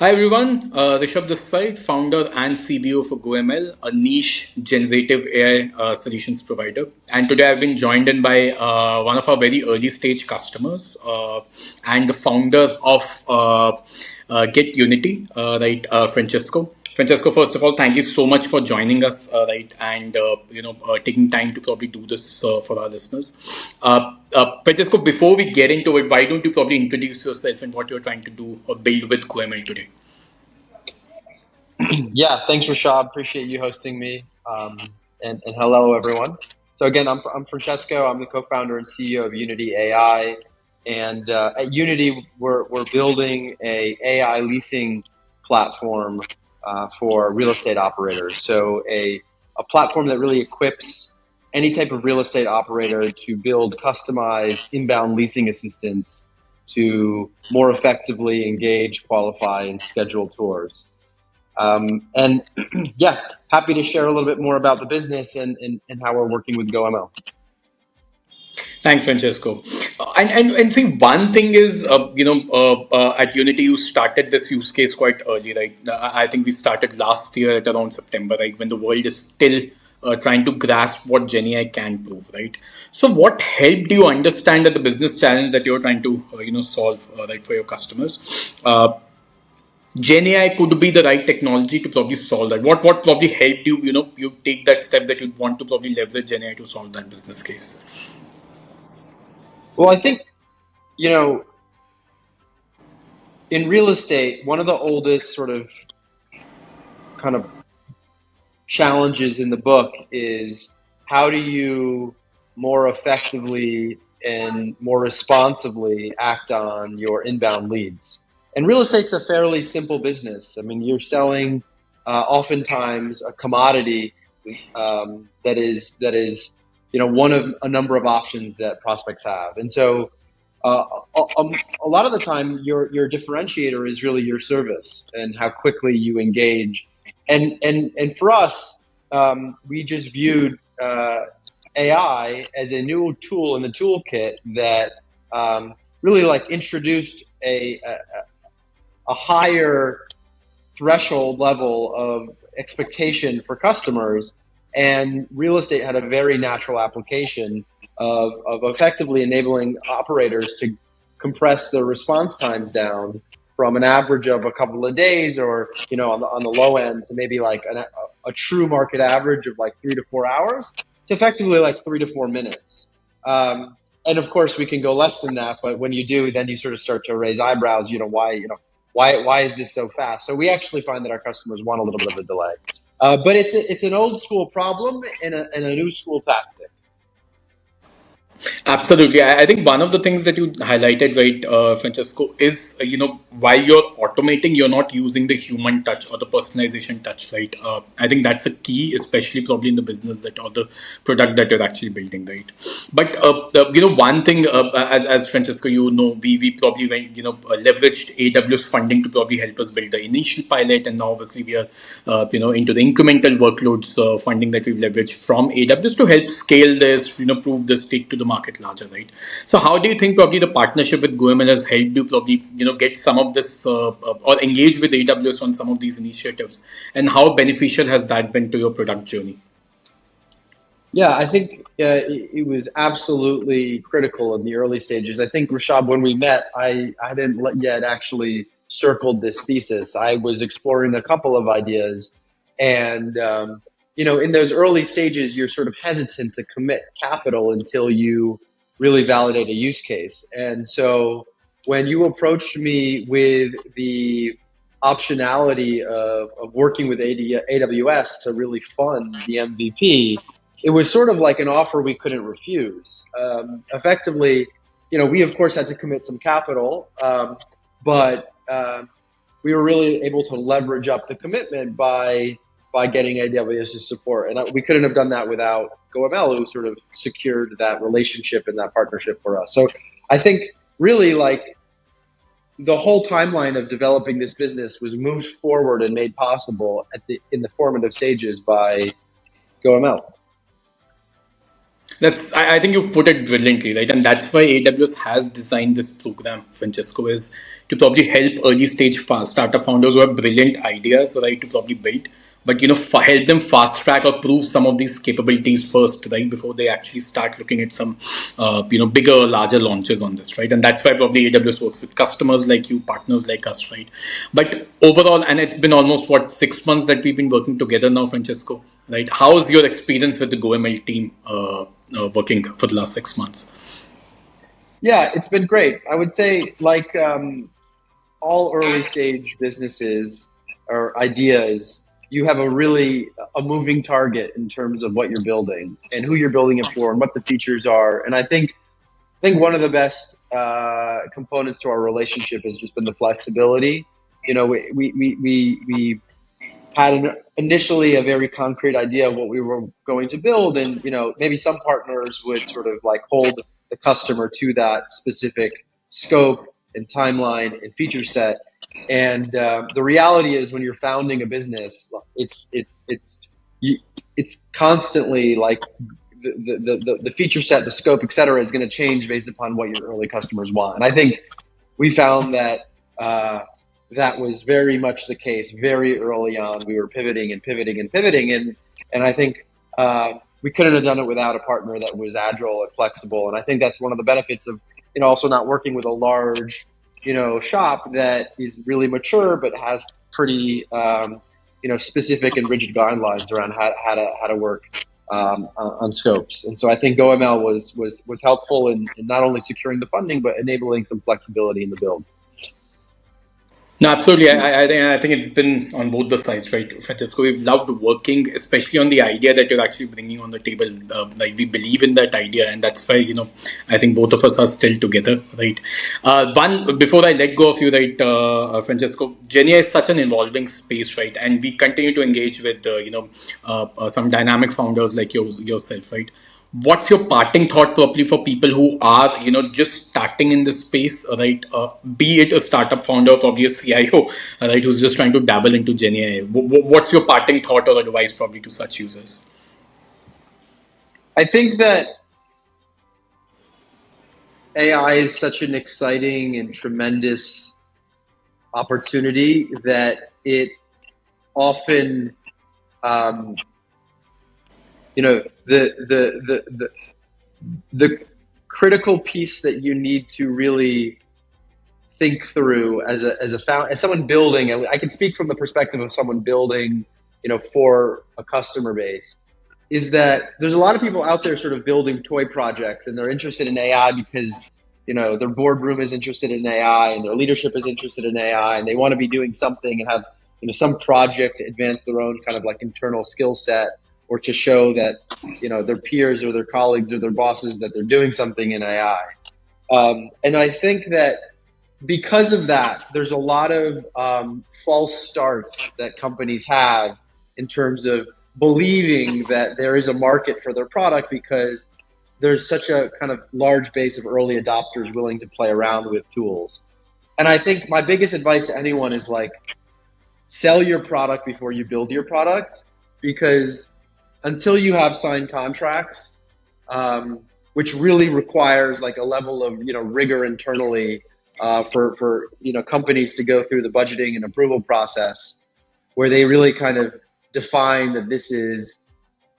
Hi everyone, Rishabh this side, founder and CBO for goML, a niche generative AI solutions provider. And today I've been joined in by one of our very early stage customers and the founder of GetUniti, right, Francesco. Francesco, first of all, thank you so much for joining us, right, and taking time to probably do this for our listeners. Francesco, before we get into it, why don't you probably introduce yourself and what you're trying to do or build with goML today? Yeah, thanks, Rashad. Appreciate you hosting me. And hello, everyone. So again, I'm Francesco. I'm the co-founder and CEO of Unity AI. And at Unity, we're building a AI leasing platform for real estate operators. So a platform that really equips any type of real estate operator to build customized inbound leasing assistance to more effectively engage, qualify, and schedule tours. And yeah, happy to share a little bit more about the business and how we're working with goML. Thanks, Francesco. And see, one thing is, at Unity, you started this use case quite early, right? I think we started last year at around September, right, when the world is still trying to grasp what GenAI can prove, right? So, what helped you understand that the business challenge that you're trying to, solve, right, for your customers? GenAI could be the right technology to probably solve that. What probably helped you, you take that step that you want to probably leverage GenAI to solve that business case? Well, I think, you know, in real estate, one of the oldest sort of kind of challenges in the book is how do you more effectively and more responsibly act on your inbound leads? And real estate's a fairly simple business. I mean, you're selling oftentimes a commodity that is one of a number of options that prospects have. And so a lot of the time your differentiator is really your service and how quickly you engage. And for us, we just viewed AI as a new tool in the toolkit that really like introduced a higher threshold level of expectation for customers. And real estate had a very natural application of effectively enabling operators to compress the response times down from an average of a couple of days or, on the low end to maybe like a true market average of like 3 to 4 hours to effectively like 3 to 4 minutes. And of course, we can go less than that, but when you do, then you sort of start to raise eyebrows. Why is this so fast? So we actually find that our customers want a little bit of a delay, but it's an old school problem and a new school tactic. Absolutely. I think one of the things that you highlighted, right, Francesco, is, while you're automating, you're not using the human touch or the personalization touch, right? I think that's a key, especially probably in the business that or the product that you're actually building, right? But, one thing, as Francesco, we probably went, leveraged AWS funding to probably help us build the initial pilot. And now obviously we are, into the incremental workloads funding that we've leveraged from AWS to help scale this, prove this, take to the market larger, right? So how do you think probably the partnership with goML has helped you probably, get some of this or engage with AWS on some of these initiatives? And how beneficial has that been to your product journey? Yeah, I think it was absolutely critical in the early stages. I think, Rashad, when we met, I hadn't yet actually circled this thesis. I was exploring a couple of ideas. And, in those early stages, you're sort of hesitant to commit capital until you really validate a use case. And so when you approached me with the optionality of working with AWS to really fund the MVP, it was sort of like an offer we couldn't refuse. Effectively, we of course had to commit some capital, but we were really able to leverage up the commitment by getting AWS's support, and we couldn't have done that without goML, who sort of secured that relationship and that partnership for us. So I think really like the whole timeline of developing this business was moved forward and made possible in the formative stages by goML. I think you've put it brilliantly, right? And that's why AWS has designed this program, Francesco, is to probably help early stage startup founders who have brilliant ideas, right, to probably build, but help them fast track or prove some of these capabilities first, right, before they actually start looking at some, bigger, larger launches on this, right? And that's why probably AWS works with customers like you, partners like us, right? But overall, and it's been almost what 6 months that we've been working together now, Francesco, right? How's your experience with the goML team working for the last 6 months? Yeah, it's been great. I would say, like all early stage businesses or ideas, you have a moving target in terms of what you're building and who you're building it for and what the features are. And I think one of the best components to our relationship has just been the flexibility. We had initially a very concrete idea of what we were going to build, and maybe some partners would sort of like hold the customer to that specific scope and timeline and feature set. And the reality is, when you're founding a business, it's constantly like the feature set, the scope, et cetera, is going to change based upon what your early customers want. And I think we found that that was very much the case very early on. We were pivoting and pivoting and pivoting, and I think we couldn't have done it without a partner that was agile and flexible. And I think that's one of the benefits of also not working with a large shop that is really mature but has pretty specific and rigid guidelines around how to work on scopes. And so I think goML was helpful in not only securing the funding but enabling some flexibility in the build. No, absolutely. I think it's been on both the sides, right, Francesco? We've loved working, especially on the idea that you're actually bringing on the table. Like we believe in that idea, and that's why I think both of us are still together, right? One before I let go of you, right, Francesco, GenAI is such an evolving space, right? And we continue to engage with some dynamic founders like yourself, right? What's your parting thought probably for people who are just starting in this space, right? Be it a startup founder, probably a CIO, right, who's just trying to dabble into GenAI. What's your parting thought or advice probably to such users? I think that AI is such an exciting and tremendous opportunity that it often, um, the critical piece that you need to really think through as someone building, and I can speak from the perspective of someone building, for a customer base, is that there's a lot of people out there sort of building toy projects, and they're interested in AI because their boardroom is interested in AI and their leadership is interested in AI, and they want to be doing something and have some project to advance their own kind of like internal skill set, or to show that their peers or their colleagues or their bosses that they're doing something in AI. And I think that because of that, there's a lot of false starts that companies have in terms of believing that there is a market for their product because there's such a kind of large base of early adopters willing to play around with tools. And I think my biggest advice to anyone is like, sell your product before you build your product, because until you have signed contracts, which really requires like a level of rigor internally for companies to go through the budgeting and approval process, where they really kind of define that this is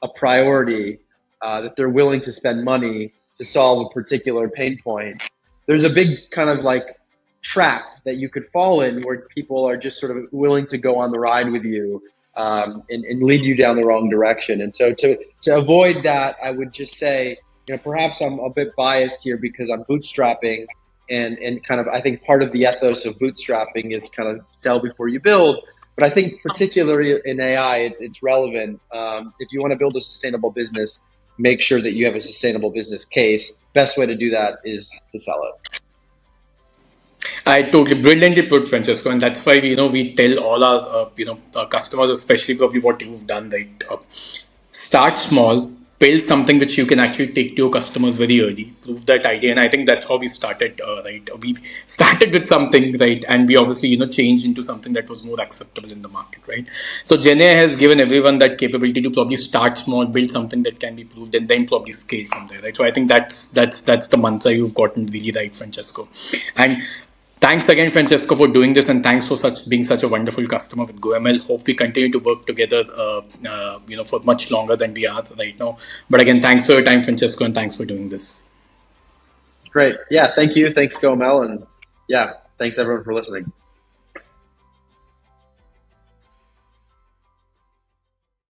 a priority, that they're willing to spend money to solve a particular pain point. There's a big kind of like trap that you could fall in where people are just sort of willing to go on the ride with you, and lead you down the wrong direction. And so to avoid that, I would just say, perhaps I'm a bit biased here because I'm bootstrapping, and kind of, I think part of the ethos of bootstrapping is kind of sell before you build. But I think particularly in AI, it's relevant. If you want to build a sustainable business, make sure that you have a sustainable business case. Best way to do that is to sell it. I totally brilliantly put, Francesco, and that's why we tell all our customers, especially probably what you've done, right? Start small, build something which you can actually take to your customers very early, prove that idea. And I think that's how we started, right? We started with something, right? And we obviously, changed into something that was more acceptable in the market, right? So GenAI has given everyone that capability to probably start small, build something that can be proved, and then probably scale from there, right? So I think that's the mantra you've gotten really right, Francesco. And thanks again, Francesco, for doing this, and thanks for being such a wonderful customer with goML. Hope we continue to work together, for much longer than we are right now. But again, thanks for your time, Francesco, and thanks for doing this. Great. Yeah. Thank you. Thanks, goML. And yeah, thanks everyone for listening.